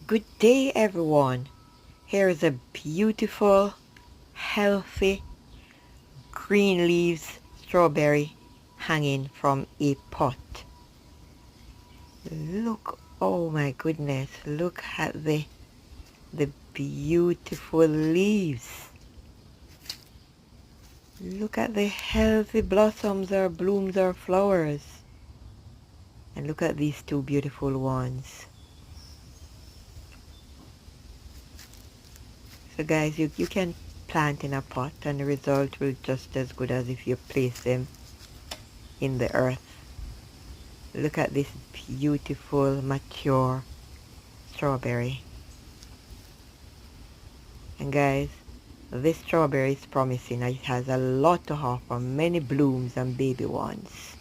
Good day, everyone. Here is a beautiful, healthy, green leaves strawberry hanging from a pot. Look, oh my goodness, look at the beautiful leaves. Look at the healthy blossoms or blooms or flowers. And look at these two beautiful ones. So guys, you can plant in a pot and the result will just as good as if you place them in the earth. Look at this beautiful mature strawberry. And guys, this strawberry is promising. It has a lot to offer, many blooms and baby ones.